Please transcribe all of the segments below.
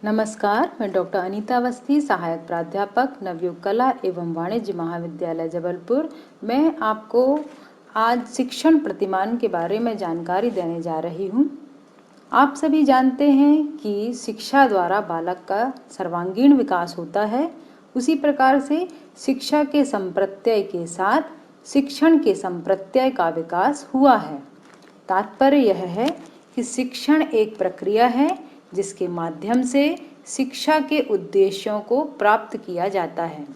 नमस्कार, मैं डॉक्टर अनीता अवस्थी, सहायक प्राध्यापक नवयुग कला एवं वाणिज्य महाविद्यालय जबलपुर। मैं आपको आज शिक्षण प्रतिमान के बारे में जानकारी देने जा रही हूँ। आप सभी जानते हैं कि शिक्षा द्वारा बालक का सर्वांगीण विकास होता है। उसी प्रकार से शिक्षा के संप्रत्यय के साथ शिक्षण के संप्रत्यय का विकास हुआ है। तात्पर्य यह है कि शिक्षण एक प्रक्रिया है जिसके माध्यम से शिक्षा के उद्देश्यों को प्राप्त किया जाता है।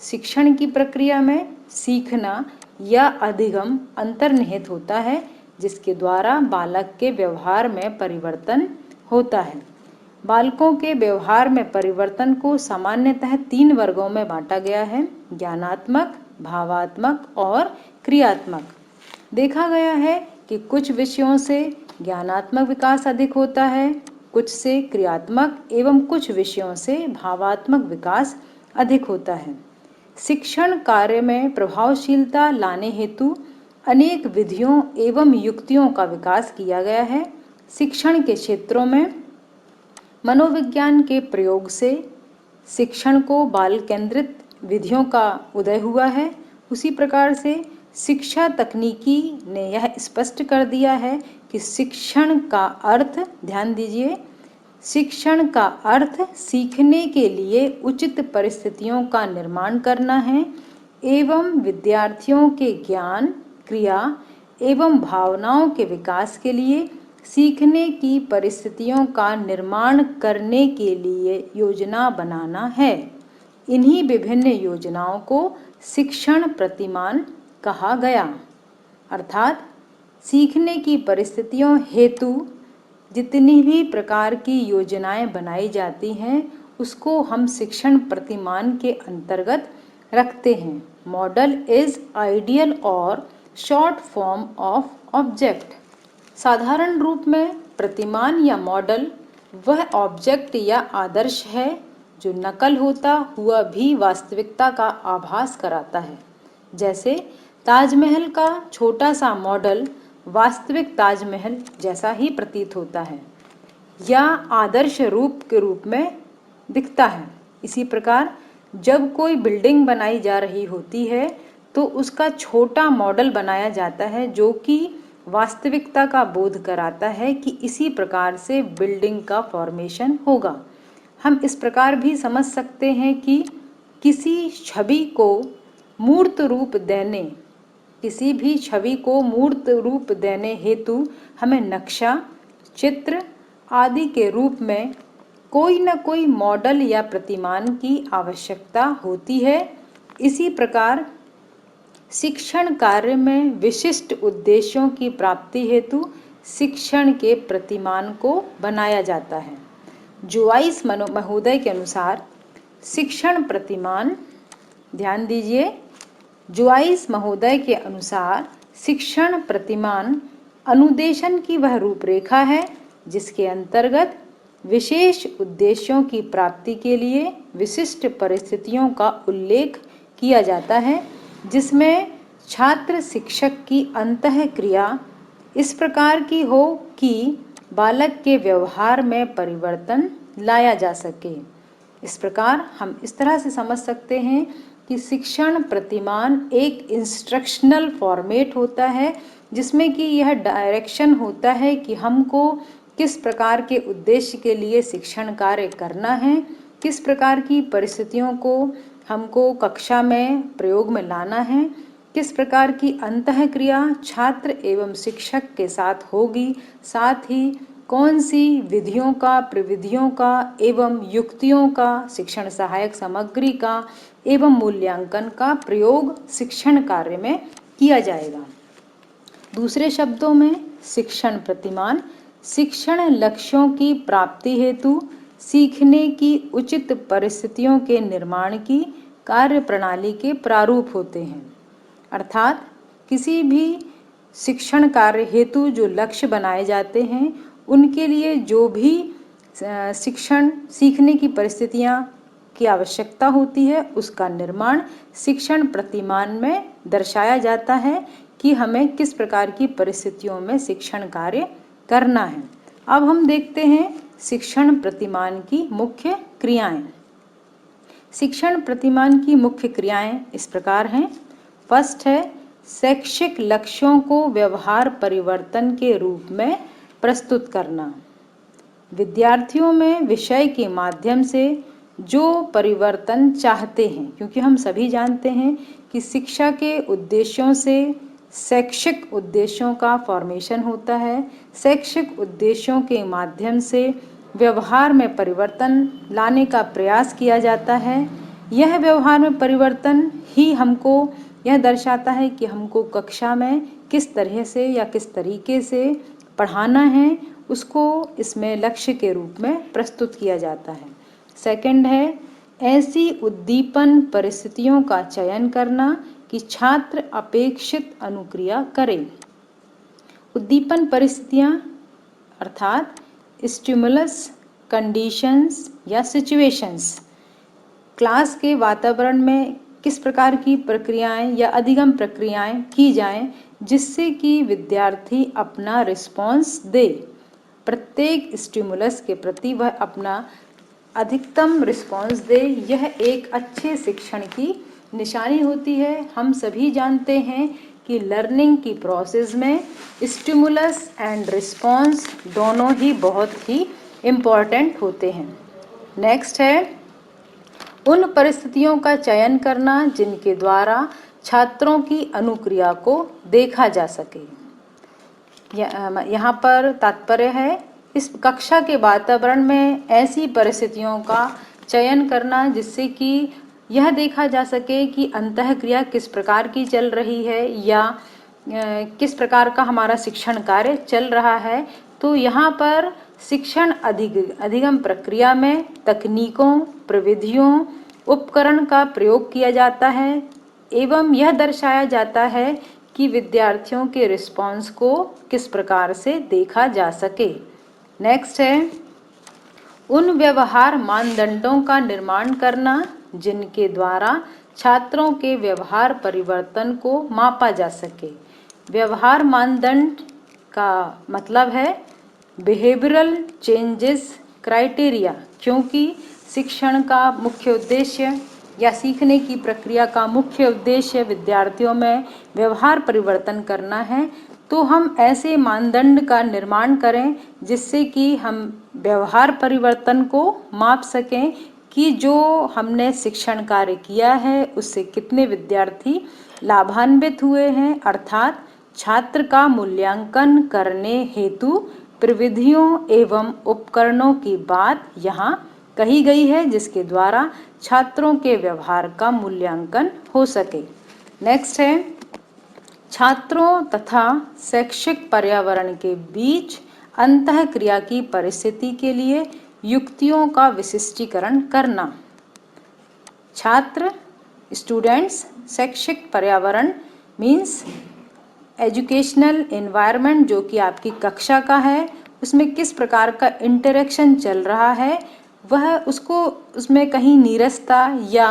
शिक्षण की प्रक्रिया में सीखना या अधिगम अंतर्निहित होता है, जिसके द्वारा बालक के व्यवहार में परिवर्तन होता है। बालकों के व्यवहार में परिवर्तन को सामान्यतः 3 वर्गों में बांटा गया है: ज्ञानात्मक, भावात्मक और क्रियात्मक। देखा गया है कि कुछ विषयों से ज्ञानात्मक विकास अधिक होता है, कुछ से क्रियात्मक एवं कुछ विषयों से भावात्मक विकास अधिक होता है। शिक्षण कार्य में प्रभावशीलता लाने हेतु अनेक विधियों एवं युक्तियों का विकास किया गया है। शिक्षण के क्षेत्रों में मनोविज्ञान के प्रयोग से शिक्षण को बाल केंद्रित विधियों का उदय हुआ है। उसी प्रकार से शिक्षा तकनीकी ने यह स्पष्ट कर दिया है कि शिक्षण का अर्थ, ध्यान दीजिए, शिक्षण का अर्थ सीखने के लिए उचित परिस्थितियों का निर्माण करना है एवं विद्यार्थियों के ज्ञान, क्रिया एवं भावनाओं के विकास के लिए सीखने की परिस्थितियों का निर्माण करने के लिए योजना बनाना है। इन्हीं विभिन्न योजनाओं को शिक्षण प्रतिमान कहा गया। अर्थात सीखने की परिस्थितियों हेतु जितनी भी प्रकार की योजनाएं बनाई जाती हैं, उसको हम शिक्षण प्रतिमान के अंतर्गत रखते हैं। मॉडल इज आइडियल और शॉर्ट फॉर्म ऑफ ऑब्जेक्ट। साधारण रूप में प्रतिमान या मॉडल वह ऑब्जेक्ट या आदर्श है जो नकल होता हुआ भी वास्तविकता का आभास कराता है। जैसे ताजमहल का छोटा सा मॉडल वास्तविक ताजमहल जैसा ही प्रतीत होता है या आदर्श रूप के रूप में दिखता है। इसी प्रकार जब कोई बिल्डिंग बनाई जा रही होती है तो उसका छोटा मॉडल बनाया जाता है जो कि वास्तविकता का बोध कराता है कि इसी प्रकार से बिल्डिंग का फॉर्मेशन होगा। हम इस प्रकार भी समझ सकते हैं कि किसी छवि को मूर्त रूप देने किसी भी छवि को मूर्त रूप देने हेतु हमें नक्शा, चित्र आदि के रूप में कोई न कोई मॉडल या प्रतिमान की आवश्यकता होती है। इसी प्रकार शिक्षण कार्य में विशिष्ट उद्देश्यों की प्राप्ति हेतु शिक्षण के प्रतिमान को बनाया जाता है। जोइस महोदय के अनुसार शिक्षण प्रतिमान, ध्यान दीजिए, जोइस महोदय के अनुसार शिक्षण प्रतिमान अनुदेशन की वह रूपरेखा है जिसके अंतर्गत विशेष उद्देश्यों की प्राप्ति के लिए विशिष्ट परिस्थितियों का उल्लेख किया जाता है, जिसमें छात्र शिक्षक की अंतःक्रिया इस प्रकार की हो कि बालक के व्यवहार में परिवर्तन लाया जा सके। इस प्रकार हम इस तरह से समझ सकते हैं कि शिक्षण प्रतिमान एक इंस्ट्रक्शनल फॉर्मेट होता है जिसमें कि यह डायरेक्शन होता है कि हमको किस प्रकार के उद्देश्य के लिए शिक्षण कार्य करना है, किस प्रकार की परिस्थितियों को हमको कक्षा में प्रयोग में लाना है, किस प्रकार की अंतःक्रिया छात्र एवं शिक्षक के साथ होगी, साथ ही कौन सी विधियों का, प्रविधियों का एवं युक्तियों का, शिक्षण सहायक सामग्री का एवं मूल्यांकन का प्रयोग शिक्षण कार्य में किया जाएगा। दूसरे शब्दों में शिक्षण प्रतिमान शिक्षण लक्ष्यों की प्राप्ति हेतु सीखने की उचित परिस्थितियों के निर्माण की कार्य प्रणाली के प्रारूप होते हैं। अर्थात किसी भी शिक्षण कार्य हेतु जो लक्ष्य बनाए जाते हैं, उनके लिए जो भी शिक्षण सीखने की परिस्थितियां की आवश्यकता होती है, उसका निर्माण शिक्षण प्रतिमान में दर्शाया जाता है कि हमें किस प्रकार की परिस्थितियों में शिक्षण कार्य करना है। अब हम देखते हैं शिक्षण प्रतिमान की मुख्य क्रियाएं। शिक्षण प्रतिमान की मुख्य क्रियाएं इस प्रकार हैं। फर्स्ट है शैक्षिक लक्ष्यों को व्यवहार परिवर्तन के रूप में प्रस्तुत करना। विद्यार्थियों में विषय के माध्यम से जो परिवर्तन चाहते हैं, क्योंकि हम सभी जानते हैं कि शिक्षा के उद्देश्यों से शैक्षिक उद्देश्यों का फॉर्मेशन होता है। शैक्षिक उद्देश्यों के माध्यम से व्यवहार में परिवर्तन लाने का प्रयास किया जाता है। यह व्यवहार में परिवर्तन ही हमको यह दर्शाता है कि हमको कक्षा में किस तरह से या किस तरीके से पढ़ाना है, उसको इसमें लक्ष्य के रूप में प्रस्तुत किया जाता है। सेकंड है ऐसी उद्दीपन परिस्थितियों का चयन करना कि छात्र अपेक्षित अनुक्रिया करें। उद्दीपन परिस्थितियां अर्थात स्टिमुलस, कंडीशंस या सिचुएशंस। क्लास के वातावरण में किस प्रकार की प्रक्रियाएं या अधिगम प्रक्रियाएं की जाएं जिससे कि विद्यार्थी अपना रिस्पॉन्स दे। प्रत्येक स्टिमुलस के प्रति वह अपना अधिकतम रिस्पॉन्स दे, यह एक अच्छे शिक्षण की निशानी होती है। हम सभी जानते हैं कि लर्निंग की प्रोसेस में स्टिमुलस एंड रिस्पॉन्स दोनों ही बहुत ही इम्पॉर्टेंट होते हैं। नेक्स्ट है उन परिस्थितियों का चयन करना जिनके द्वारा छात्रों की अनुक्रिया को देखा जा सके। यहाँ पर तात्पर्य है इस कक्षा के वातावरण में ऐसी परिस्थितियों का चयन करना जिससे कि यह देखा जा सके कि अंतःक्रिया किस प्रकार की चल रही है या किस प्रकार का हमारा शिक्षण कार्य चल रहा है। तो यहाँ पर शिक्षण अधिगम प्रक्रिया में तकनीकों, प्रविधियों, उपकरण का प्रयोग किया जाता है एवं यह दर्शाया जाता है कि विद्यार्थियों के रिस्पॉन्स को किस प्रकार से देखा जा सके। नेक्स्ट है उन व्यवहार मानदंडों का निर्माण करना जिनके द्वारा छात्रों के व्यवहार परिवर्तन को मापा जा सके। व्यवहार मानदंड का मतलब है बिहेवियरल चेंजेस क्राइटेरिया, क्योंकि शिक्षण का मुख्य उद्देश्य या सीखने की प्रक्रिया का मुख्य उद्देश्य विद्यार्थियों में व्यवहार परिवर्तन करना है। तो हम ऐसे मानदंड का निर्माण करें जिससे कि हम व्यवहार परिवर्तन को माप सकें कि जो हमने शिक्षण कार्य किया है उससे कितने विद्यार्थी लाभान्वित हुए हैं। अर्थात छात्र का मूल्यांकन करने हेतु प्रविधियों एवं उपकरणों की बात यहाँ कही गई है जिसके द्वारा छात्रों के व्यवहार का मूल्यांकन हो सके। नेक्स्ट है छात्रों तथा शैक्षिक पर्यावरण के बीच अंतःक्रिया की परिस्थिति के लिए युक्तियों का विशिष्टीकरण करना। छात्र, स्टूडेंट्स, शैक्षिक पर्यावरण मीन्स एजुकेशनल एनवायरनमेंट जो कि आपकी कक्षा का है, उसमें किस प्रकार का इंटरेक्शन चल रहा है, वह उसको उसमें कहीं नीरसता या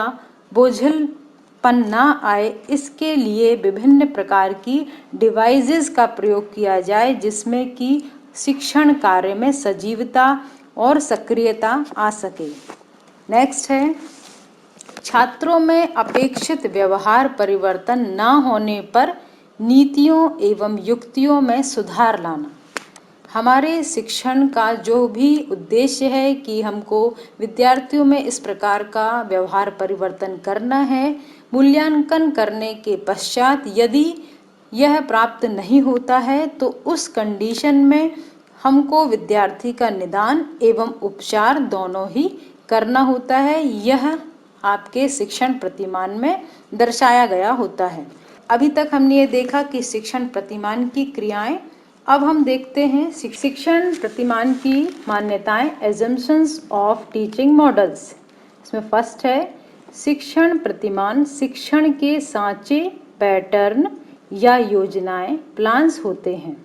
बोझिलपन ना आए, इसके लिए विभिन्न प्रकार की डिवाइसेस का प्रयोग किया जाए जिसमें कि शिक्षण कार्य में सजीवता और सक्रियता आ सके। नेक्स्ट है छात्रों में अपेक्षित व्यवहार परिवर्तन ना होने पर नीतियों एवं युक्तियों में सुधार लाना। हमारे शिक्षण का जो भी उद्देश्य है कि हमको विद्यार्थियों में इस प्रकार का व्यवहार परिवर्तन करना है, मूल्यांकन करने के पश्चात यदि यह प्राप्त नहीं होता है तो उस कंडीशन में हमको विद्यार्थी का निदान एवं उपचार दोनों ही करना होता है। यह आपके शिक्षण प्रतिमान में दर्शाया गया होता है। अभी तक हमने ये देखा कि शिक्षण प्रतिमान की क्रियाएं। अब हम देखते हैं शिक्षण प्रतिमान की मान्यताएं, एजम्पशंस ऑफ टीचिंग मॉडल्स। इसमें फर्स्ट है शिक्षण प्रतिमान शिक्षण के सांचे, पैटर्न या योजनाएं, प्लान्स होते हैं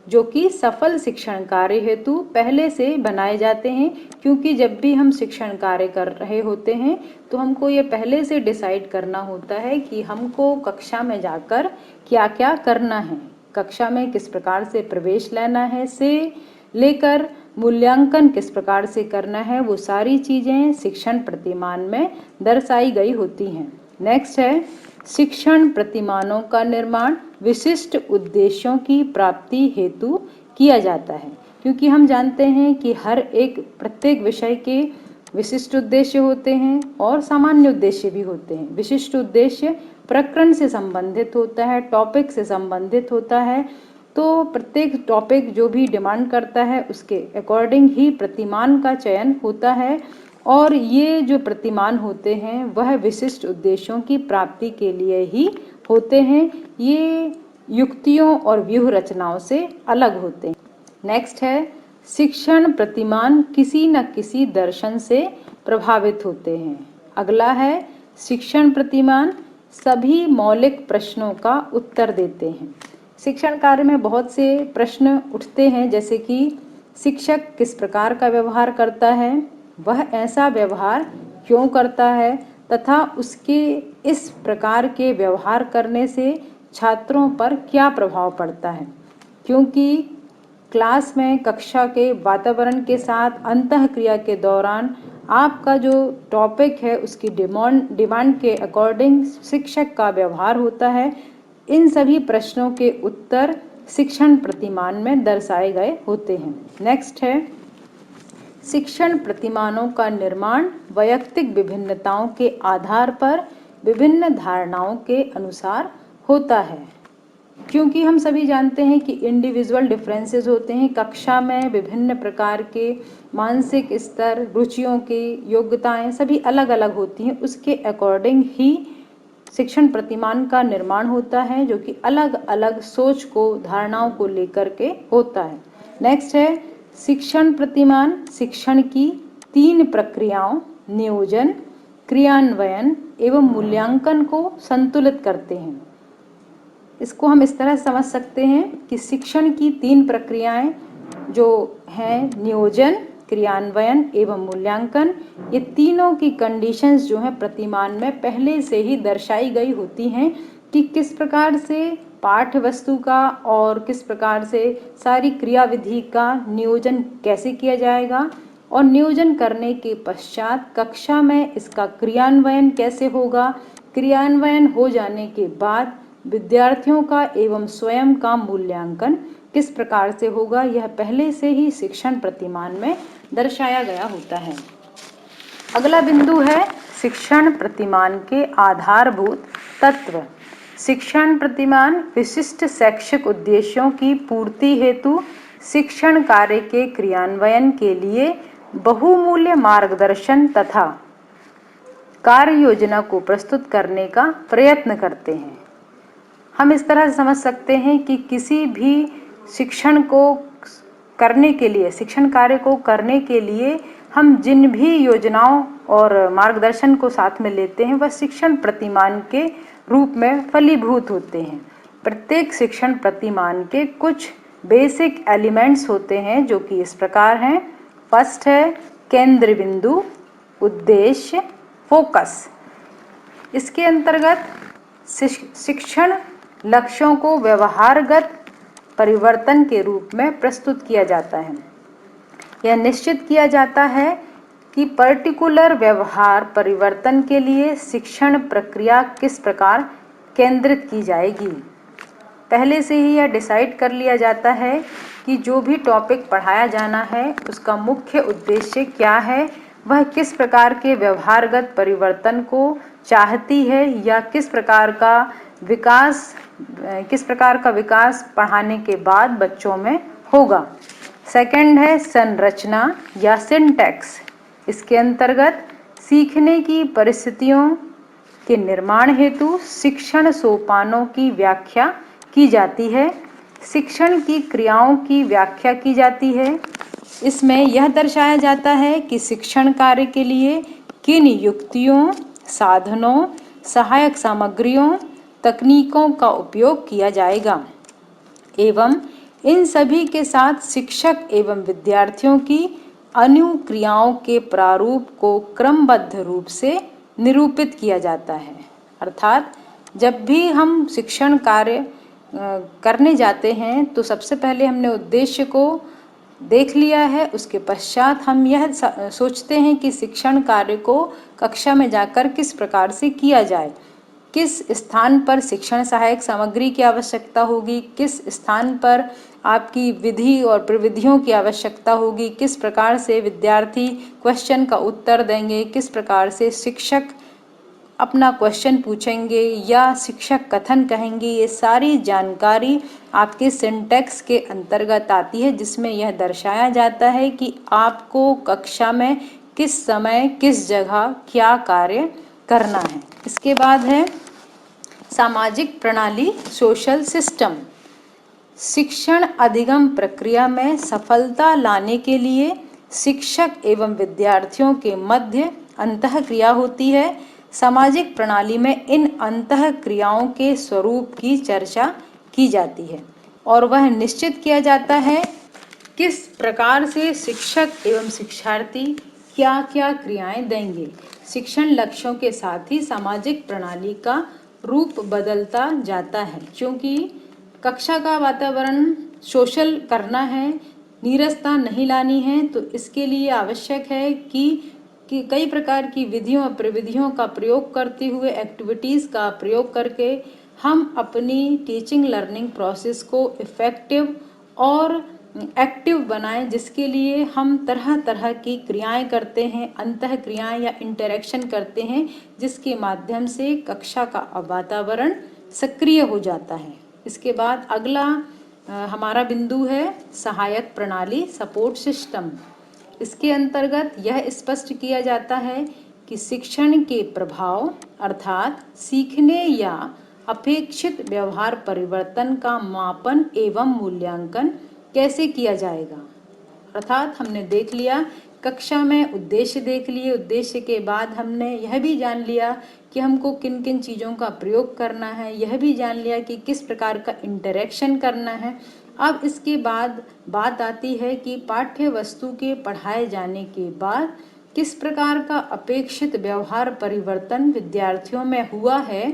जो कि सफल शिक्षण कार्य हेतु पहले से बनाए जाते हैं। क्योंकि जब भी हम शिक्षण कार्य कर रहे होते हैं तो हमको ये पहले से डिसाइड करना होता है कि हमको कक्षा में जाकर क्या क्या करना है, कक्षा में किस प्रकार से प्रवेश लेना है से लेकर मूल्यांकन किस प्रकार से करना है, वो सारी चीज़ें शिक्षण प्रतिमान में दर्शाई गई होती हैं। नेक्स्ट है शिक्षण प्रतिमानों का निर्माण विशिष्ट उद्देश्यों की प्राप्ति हेतु किया जाता है, क्योंकि हम जानते हैं कि हर एक प्रत्येक विषय के विशिष्ट उद्देश्य होते हैं और सामान्य उद्देश्य भी होते हैं। विशिष्ट उद्देश्य प्रकरण से संबंधित होता है, टॉपिक से संबंधित होता है, तो प्रत्येक टॉपिक जो भी डिमांड करता है उसके अकॉर्डिंग ही प्रतिमान का चयन होता है और ये जो प्रतिमान होते हैं वह विशिष्ट उद्देश्यों की प्राप्ति के लिए ही होते हैं। ये युक्तियों और व्यूह रचनाओं से अलग होते हैं। नेक्स्ट है शिक्षण प्रतिमान किसी न किसी दर्शन से प्रभावित होते हैं। अगला है शिक्षण प्रतिमान सभी मौलिक प्रश्नों का उत्तर देते हैं। शिक्षण कार्य में बहुत से प्रश्न उठते हैं, जैसे कि शिक्षक किस प्रकार का व्यवहार करता है, वह ऐसा व्यवहार क्यों करता है तथा उसके इस प्रकार के व्यवहार करने से छात्रों पर क्या प्रभाव पड़ता है। क्योंकि क्लास में कक्षा के वातावरण के साथ अंतःक्रिया के दौरान आपका जो टॉपिक है उसकी डिमांड के अकॉर्डिंग शिक्षक का व्यवहार होता है। इन सभी प्रश्नों के उत्तर शिक्षण प्रतिमान में दर्शाए गए होते हैं। नेक्स्ट है शिक्षण प्रतिमानों का निर्माण वैयक्तिक विभिन्नताओं के आधार पर विभिन्न धारणाओं के अनुसार होता है। क्योंकि हम सभी जानते हैं कि इंडिविजुअल डिफरेंसेस होते हैं, कक्षा में विभिन्न प्रकार के मानसिक स्तर, रुचियों की योग्यताएं सभी अलग अलग होती हैं, उसके अकॉर्डिंग ही शिक्षण प्रतिमान का निर्माण होता है, जो कि अलग अलग सोच को, धारणाओं को लेकर के होता है। नेक्स्ट है शिक्षण प्रतिमान शिक्षण की 3 प्रक्रियाओं नियोजन, क्रियान्वयन एवं मूल्यांकन को संतुलित करते हैं। इसको हम इस तरह समझ सकते हैं कि शिक्षण की 3 प्रक्रियाएं जो हैं नियोजन, क्रियान्वयन एवं मूल्यांकन, ये तीनों की कंडीशंस जो हैं प्रतिमान में पहले से ही दर्शाई गई होती हैं कि किस प्रकार से पाठ्य वस्तु का और किस प्रकार से सारी क्रियाविधि का नियोजन कैसे किया जाएगा और नियोजन करने के पश्चात कक्षा में इसका क्रियान्वयन कैसे होगा। क्रियान्वयन हो जाने के बाद विद्यार्थियों का एवं स्वयं का मूल्यांकन किस प्रकार से होगा, यह पहले से ही शिक्षण प्रतिमान में दर्शाया गया होता है। अगला बिंदु है शिक्षण प्रतिमान के आधारभूत तत्व। शिक्षण प्रतिमान विशिष्ट शैक्षिक उद्देश्यों की पूर्ति हेतु शिक्षण कार्य के क्रियान्वयन के लिए बहुमूल्य मार्गदर्शन तथा कार्य योजना को प्रस्तुत करने का प्रयत्न करते हैं। हम इस तरह समझ सकते हैं कि किसी भी शिक्षण को करने के लिए, शिक्षण कार्य को करने के लिए हम जिन भी योजनाओं और मार्गदर्शन को साथ में लेते हैं वह शिक्षण प्रतिमान के रूप में फलीभूत होते हैं। प्रत्येक शिक्षण प्रतिमान के कुछ बेसिक एलिमेंट्स होते हैं जो कि इस प्रकार हैं। फर्स्ट है केंद्र बिंदु, उद्देश्य, फोकस। इसके अंतर्गत शिक्षण लक्ष्यों को व्यवहारगत परिवर्तन के रूप में प्रस्तुत किया जाता है। यह निश्चित किया जाता है कि पर्टिकुलर व्यवहार परिवर्तन के लिए शिक्षण प्रक्रिया किस प्रकार केंद्रित की जाएगी। पहले से ही यह डिसाइड कर लिया जाता है कि जो भी टॉपिक पढ़ाया जाना है उसका मुख्य उद्देश्य क्या है, वह किस प्रकार के व्यवहारगत परिवर्तन को चाहती है या किस प्रकार का विकास पढ़ाने के बाद बच्चों में होगा। सेकंड है संरचना या सिंटैक्स। इसके अंतर्गत सीखने की परिस्थितियों के निर्माण हेतु शिक्षण सोपानों की व्याख्या की जाती है। शिक्षण की क्रियाओं की व्याख्या की जाती है। इसमें यह दर्शाया जाता है कि शिक्षण कार्य के लिए किन युक्तियों, साधनों, सहायक सामग्रियों, तकनीकों का उपयोग किया जाएगा एवं इन सभी के साथ शिक्षक एवं विद्यार्थियों की अनुक्रियाओं के प्रारूप को क्रमबद्ध रूप से निरूपित किया जाता है। अर्थात जब भी हम शिक्षण कार्य करने जाते हैं तो सबसे पहले हमने उद्देश्य को देख लिया है, उसके पश्चात हम यह सोचते हैं कि शिक्षण कार्य को कक्षा में जाकर किस प्रकार से किया जाए। किस स्थान पर शिक्षण सहायक सामग्री की आवश्यकता होगी, किस स्थान पर आपकी विधि और प्रविधियों की आवश्यकता होगी, किस प्रकार से विद्यार्थी क्वेश्चन का उत्तर देंगे, किस प्रकार से शिक्षक अपना क्वेश्चन पूछेंगे या शिक्षक कथन कहेंगे। ये सारी जानकारी आपके सिंटैक्स के अंतर्गत आती है, जिसमें यह दर्शाया जाता है कि आपको कक्षा में किस समय किस जगह क्या कार्य करना है। इसके बाद है सामाजिक प्रणाली, सोशल सिस्टम। शिक्षण अधिगम प्रक्रिया में सफलता लाने के लिए शिक्षक एवं विद्यार्थियों के मध्य अंतःक्रिया होती है। सामाजिक प्रणाली में इन अंतःक्रियाओं के स्वरूप की चर्चा की जाती है और वह निश्चित किया जाता है किस प्रकार से शिक्षक एवं शिक्षार्थी क्या क्या क्रियाएं देंगे। शिक्षण लक्ष्यों के साथ ही सामाजिक प्रणाली का रूप बदलता जाता है, क्योंकि कक्षा का वातावरण सोशल करना है, नीरसता नहीं लानी है, तो इसके लिए आवश्यक है कि कई प्रकार की विधियों और प्रविधियों का प्रयोग करते हुए, एक्टिविटीज़ का प्रयोग करके हम अपनी टीचिंग लर्निंग प्रोसेस को इफ़ेक्टिव और एक्टिव बनाएं, जिसके लिए हम तरह तरह की क्रियाएं करते हैं, अंतः क्रियाएं या इंटरेक्शन करते हैं, जिसके माध्यम से कक्षा का वातावरण सक्रिय हो जाता है। इसके बाद अगला हमारा बिंदु है सहायक प्रणाली, सपोर्ट सिस्टम। इसके अंतर्गत यह स्पष्ट किया जाता है कि शिक्षण के प्रभाव अर्थात सीखने या अपेक्षित व्यवहार परिवर्तन का मापन एवं मूल्यांकन कैसे किया जाएगा। अर्थात हमने देख लिया कक्षा में उद्देश्य देख लिए, उद्देश्य के बाद हमने यह भी जान लिया कि हमको किन किन चीज़ों का प्रयोग करना है, यह भी जान लिया कि किस प्रकार का इंटरेक्शन करना है। अब इसके बाद बात आती है कि पाठ्य वस्तु के पढ़ाए जाने के बाद किस प्रकार का अपेक्षित व्यवहार परिवर्तन विद्यार्थियों में हुआ है,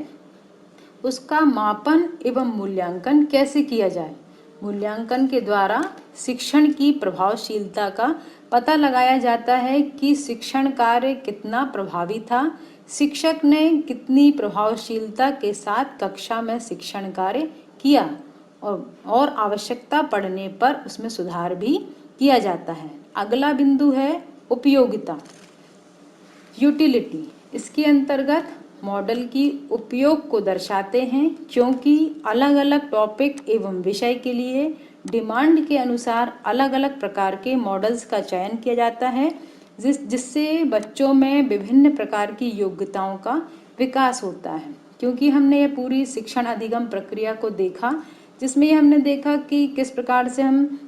उसका मापन एवं मूल्यांकन कैसे किया जाए। मूल्यांकन के द्वारा शिक्षण की प्रभावशीलता का पता लगाया जाता है कि शिक्षण कार्य कितना प्रभावी था, शिक्षक ने कितनी प्रभावशीलता के साथ कक्षा में शिक्षण कार्य किया और आवश्यकता पड़ने पर उसमें सुधार भी किया जाता है। अगला बिंदु है उपयोगिता, यूटिलिटी। इसके अंतर्गत मॉडल की उपयोग को दर्शाते हैं, क्योंकि अलग अलग टॉपिक एवं विषय के लिए डिमांड के अनुसार अलग अलग प्रकार के मॉडल्स का चयन किया जाता है, जिससे बच्चों में विभिन्न प्रकार की योग्यताओं का विकास होता है। क्योंकि हमने ये पूरी शिक्षण अधिगम प्रक्रिया को देखा, जिसमें हमने देखा कि किस प्रकार से हम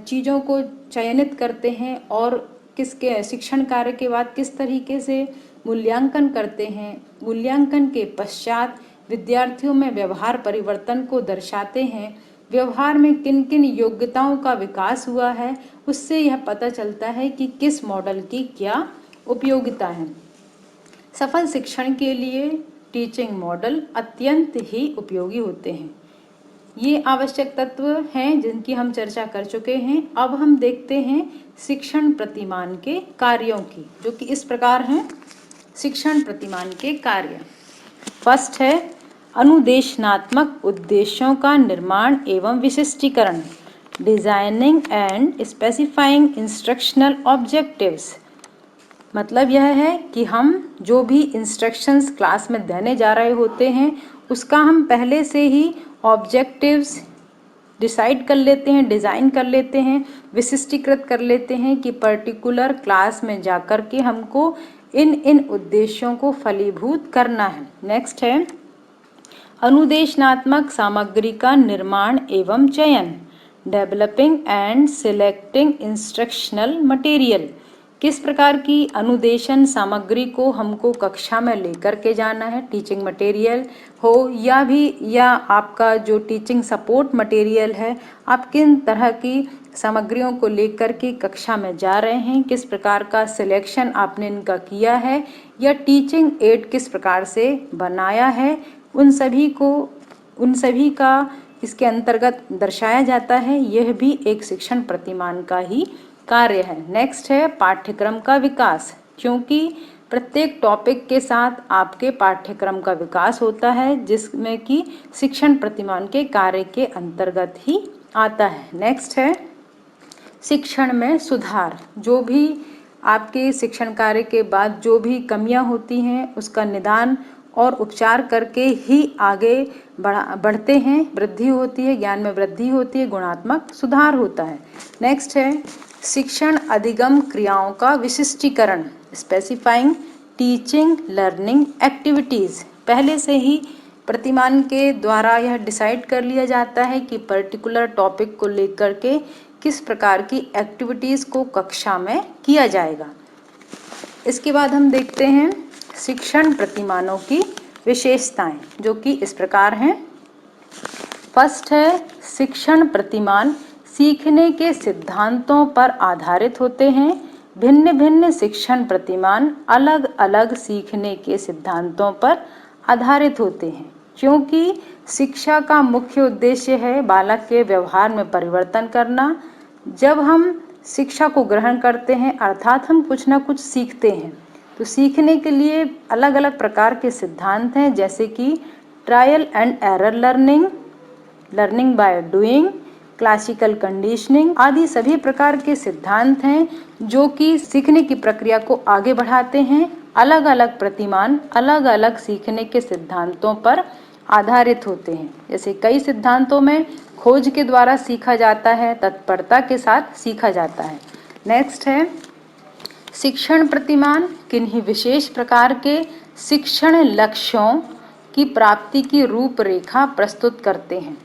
चीज़ों को चयनित करते हैं और किसके शिक्षण कार्य के बाद किस तरीके से मूल्यांकन करते हैं। मूल्यांकन के पश्चात विद्यार्थियों में व्यवहार परिवर्तन को दर्शाते हैं। व्यवहार में किन किन योग्यताओं का विकास हुआ है, उससे यह पता चलता है कि किस मॉडल की क्या उपयोगिता है। सफल शिक्षण के लिए टीचिंग मॉडल अत्यंत ही उपयोगी होते हैं। ये आवश्यक तत्व हैं जिनकी हम चर्चा कर चुके हैं। अब हम देखते हैं शिक्षण प्रतिमान के कार्यों की, जो कि इस प्रकार हैं। शिक्षण प्रतिमान के कार्य, फर्स्ट है अनुदेशनात्मक उद्देश्यों का निर्माण एवं विशिष्टीकरण, designing and specifying instructional objectives. मतलब यह है कि हम जो भी इंस्ट्रक्शंस क्लास में देने जा रहे होते हैं, उसका हम पहले से ही ऑब्जेक्टिव्स डिसाइड कर लेते हैं, डिज़ाइन कर लेते हैं, विशिष्टीकृत कर लेते हैं कि पर्टिकुलर क्लास में जाकर के हमको इन उद्देश्यों को फलीभूत करना है। नेक्स्ट है अनुदेशनात्मक सामग्री का निर्माण एवं चयन, developing and selecting instructional material. किस प्रकार की अनुदेशन सामग्री को हमको कक्षा में लेकर के जाना है, टीचिंग मटेरियल हो या आपका जो टीचिंग सपोर्ट मटेरियल है, आप किन तरह की सामग्रियों को लेकर के कक्षा में जा रहे हैं, किस प्रकार का सिलेक्शन आपने इनका किया है या टीचिंग एड किस प्रकार से बनाया है, उन सभी का इसके अंतर्गत दर्शाया जाता है, यह भी एक शिक्षण प्रतिमान का ही कार्य है। नेक्स्ट है पाठ्यक्रम का विकास, क्योंकि प्रत्येक टॉपिक के साथ आपके पाठ्यक्रम का विकास होता है, जिसमें कि शिक्षण प्रतिमान के कार्य के अंतर्गत ही आता है। नेक्स्ट है शिक्षण में सुधार, जो भी आपके शिक्षण कार्य के बाद जो भी कमियां होती हैं उसका निदान और उपचार करके ही आगे बढ़ते हैं, वृद्धि होती है, ज्ञान में वृद्धि होती है, गुणात्मक सुधार होता है। नेक्स्ट है शिक्षण अधिगम क्रियाओं का विशिष्टीकरण, स्पेसिफाइंग टीचिंग लर्निंग एक्टिविटीज़। पहले से ही प्रतिमान के द्वारा यह डिसाइड कर लिया जाता है कि पर्टिकुलर टॉपिक को लेकर के किस प्रकार की एक्टिविटीज़ को कक्षा में किया जाएगा। इसके बाद हम देखते हैं शिक्षण प्रतिमानों की विशेषताएं, जो कि इस प्रकार हैं। फर्स्ट है शिक्षण प्रतिमान सीखने के सिद्धांतों पर आधारित होते हैं। भिन्न भिन्न शिक्षण प्रतिमान अलग अलग सीखने के सिद्धांतों पर आधारित होते हैं, क्योंकि शिक्षा का मुख्य उद्देश्य है बालक के व्यवहार में परिवर्तन करना। जब हम शिक्षा को ग्रहण करते हैं अर्थात हम कुछ ना कुछ सीखते हैं, तो सीखने के लिए अलग अलग प्रकार के सिद्धांत हैं, जैसे कि trial and error learning, learning by doing, classical conditioning आदि सभी प्रकार के सिद्धांत हैं जो कि सीखने की प्रक्रिया को आगे बढ़ाते हैं। अलग अलग प्रतिमान अलग अलग सीखने के सिद्धांतों पर आधारित होते हैं। जैसे कई सिद्धांतों में खोज के द्वारा सीखा जाता है, तत्परता के साथ सीखा जाता है। नेक्स्ट है शिक्षण प्रतिमान किन्हीं विशेष प्रकार के शिक्षण लक्ष्यों की प्राप्ति की रूपरेखा प्रस्तुत करते हैं।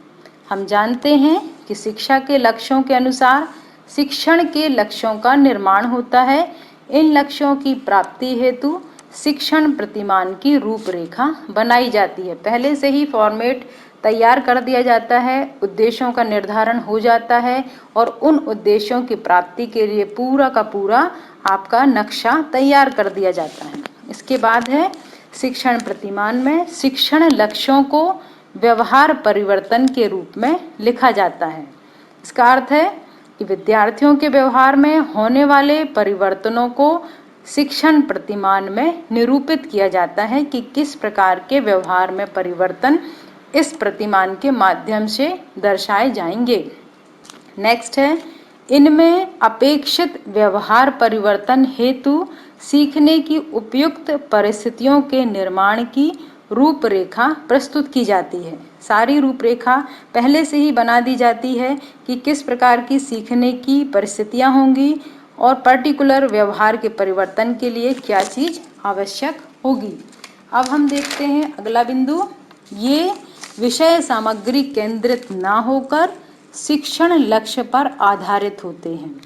हम जानते हैं कि शिक्षा के लक्ष्यों के अनुसार शिक्षण के लक्ष्यों का निर्माण होता है। इन लक्ष्यों की प्राप्ति हेतु शिक्षण प्रतिमान की रूपरेखा बनाई जाती है। पहले से ही फॉर्मेट तैयार कर दिया जाता है, उद्देश्यों का निर्धारण हो जाता है और उन उद्देश्यों की प्राप्ति के लिए पूरा का पूरा आपका नक्शा तैयार कर दिया जाता है। इसके बाद है शिक्षण प्रतिमान में शिक्षण लक्ष्यों को व्यवहार परिवर्तन के रूप में लिखा जाता है। इसका अर्थ है कि विद्यार्थियों के व्यवहार में होने वाले परिवर्तनों को शिक्षण प्रतिमान में निरूपित किया जाता है कि किस प्रकार के व्यवहार में परिवर्तन इस प्रतिमान के माध्यम से दर्शाए जाएंगे। नेक्स्ट है इनमें अपेक्षित व्यवहार परिवर्तन हेतु सीखने की उपयुक्त परिस्थितियों के निर्माण की रूपरेखा प्रस्तुत की जाती है। सारी रूपरेखा पहले से ही बना दी जाती है कि किस प्रकार की सीखने की परिस्थितियां होंगी और पर्टिकुलर व्यवहार के परिवर्तन के लिए क्या चीज़ आवश्यक होगी। अब हम देखते हैं अगला बिंदु, ये विषय सामग्री केंद्रित ना होकर शिक्षण लक्ष्य पर आधारित होते हैं।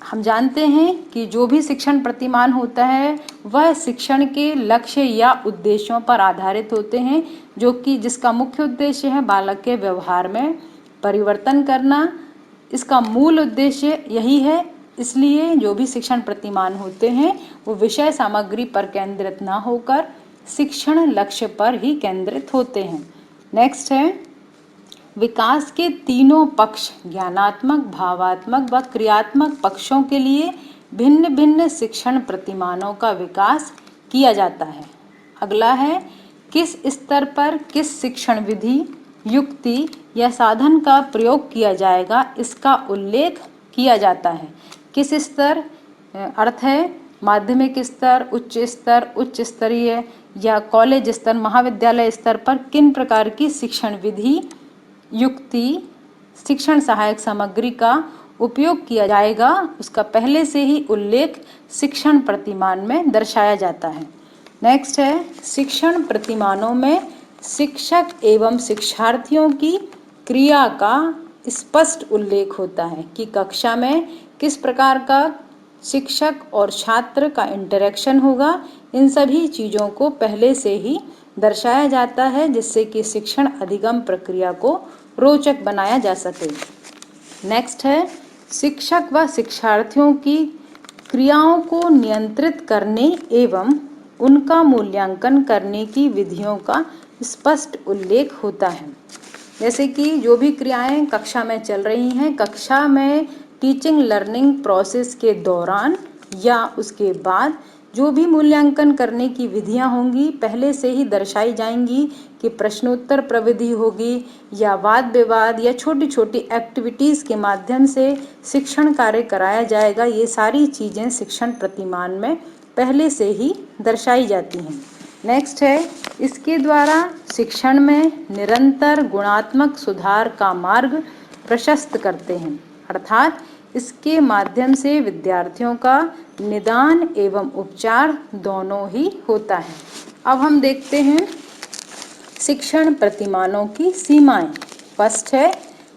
हम जानते हैं कि जो भी शिक्षण प्रतिमान होता है वह शिक्षण के लक्ष्य या उद्देश्यों पर आधारित होते हैं, जो कि जिसका मुख्य उद्देश्य है बालक के व्यवहार में परिवर्तन करना। इसका मूल उद्देश्य यही है, इसलिए जो भी शिक्षण प्रतिमान होते हैं वो विषय सामग्री पर केंद्रित ना होकर शिक्षण लक्ष्य पर ही केंद्रित होते हैं। नेक्स्ट है विकास के तीनों पक्ष ज्ञानात्मक, भावात्मक व क्रियात्मक पक्षों के लिए भिन्न भिन्न शिक्षण प्रतिमानों का विकास किया जाता है। अगला है किस स्तर पर किस शिक्षण विधि, युक्ति या साधन का प्रयोग किया जाएगा, इसका उल्लेख किया जाता है। किस स्तर अर्थ है माध्यमिक स्तर, उच्च स्तरीय या कॉलेज स्तर, महाविद्यालय स्तर पर किन प्रकार की शिक्षण विधि, युक्ति, शिक्षण सहायक सामग्री का उपयोग किया जाएगा, उसका पहले से ही उल्लेख शिक्षण प्रतिमान में दर्शाया जाता है। नेक्स्ट है शिक्षण प्रतिमानों में शिक्षक एवं शिक्षार्थियों की क्रिया का स्पष्ट उल्लेख होता है कि कक्षा में किस प्रकार का शिक्षक और छात्र का इंटरेक्शन होगा। इन सभी चीज़ों को पहले से ही दर्शाया जाता है जिससे कि शिक्षण अधिगम प्रक्रिया को रोचक बनाया जा सके। नेक्स्ट है शिक्षक व शिक्षार्थियों की क्रियाओं को नियंत्रित करने एवं उनका मूल्यांकन करने की विधियों का स्पष्ट उल्लेख होता है। जैसे कि जो भी क्रियाएं कक्षा में चल रही हैं, कक्षा में टीचिंग लर्निंग प्रोसेस के दौरान या उसके बाद जो भी मूल्यांकन करने की विधियां होंगी पहले से ही दर्शाई जाएंगी कि प्रश्नोत्तर प्रविधि होगी या वाद विवाद या छोटी छोटी एक्टिविटीज़ के माध्यम से शिक्षण कार्य कराया जाएगा। ये सारी चीज़ें शिक्षण प्रतिमान में पहले से ही दर्शाई जाती हैं। नेक्स्ट है, इसके द्वारा शिक्षण में निरंतर गुणात्मक सुधार का मार्ग प्रशस्त करते हैं, अर्थात इसके माध्यम से विद्यार्थियों का निदान एवं उपचार दोनों ही होता है। अब हम देखते हैं शिक्षण प्रतिमानों की सीमाएं। फर्स्ट है,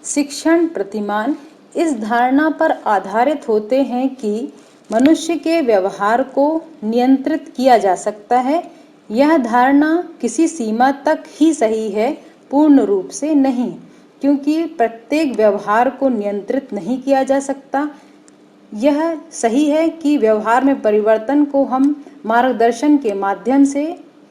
शिक्षण प्रतिमान इस धारणा पर आधारित होते हैं कि मनुष्य के व्यवहार को नियंत्रित किया जा सकता है। यह धारणा किसी सीमा तक ही सही है, पूर्ण रूप से नहीं, क्योंकि प्रत्येक व्यवहार को नियंत्रित नहीं किया जा सकता। यह सही है कि व्यवहार में परिवर्तन को हम मार्गदर्शन के माध्यम से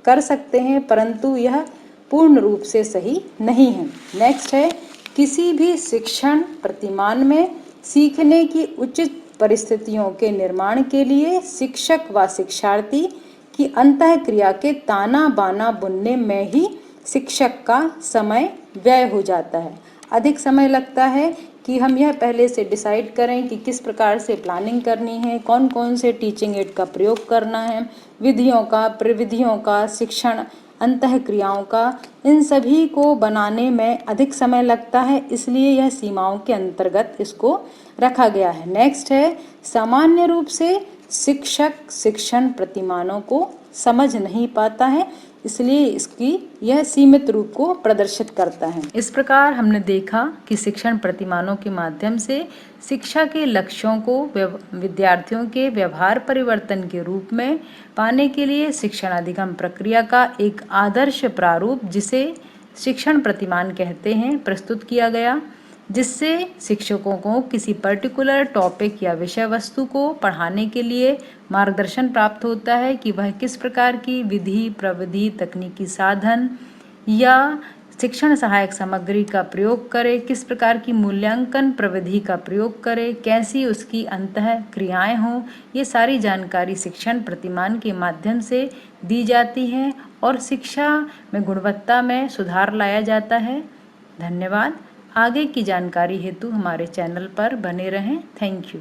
कर सकते हैं, परंतु यह पूर्ण रूप से सही नहीं है। नेक्स्ट है, किसी भी शिक्षण प्रतिमान में सीखने की उचित परिस्थितियों के निर्माण के लिए शिक्षक व शिक्षार्थी की अंतःक्रिया के ताना बाना बुनने में ही शिक्षक का समय व्यय हो जाता है। अधिक समय लगता है कि हम यह पहले से डिसाइड करें कि किस प्रकार से प्लानिंग करनी है, कौन कौन से टीचिंग एड का प्रयोग करना है, विधियों का, प्रविधियों का, शिक्षण अंतःक्रियाओं का, इन सभी को बनाने में अधिक समय लगता है, इसलिए यह सीमाओं के अंतर्गत इसको रखा गया है। नेक्स्ट है, सामान्य रूप से शिक्षक शिक्षण प्रतिमानों को समझ नहीं पाता है, इसलिए इसकी यह सीमित रूप को प्रदर्शित करता है। इस प्रकार हमने देखा कि शिक्षण प्रतिमानों के माध्यम से शिक्षा के लक्ष्यों को विद्यार्थियों के व्यवहार परिवर्तन के रूप में पाने के लिए शिक्षण अधिगम प्रक्रिया का एक आदर्श प्रारूप, जिसे शिक्षण प्रतिमान कहते हैं, प्रस्तुत किया गया, जिससे शिक्षकों को किसी पर्टिकुलर टॉपिक या विषय वस्तु को पढ़ाने के लिए मार्गदर्शन प्राप्त होता है कि वह किस प्रकार की विधि, प्रविधि, तकनीकी साधन या शिक्षण सहायक सामग्री का प्रयोग करे, किस प्रकार की मूल्यांकन प्रविधि का प्रयोग करे, कैसी उसकी अंतः क्रियाएं हों। ये सारी जानकारी शिक्षण प्रतिमान के माध्यम से दी जाती है और शिक्षा में गुणवत्ता में सुधार लाया जाता है। धन्यवाद। आगे की जानकारी हेतु हमारे चैनल पर बने रहें। Thank you.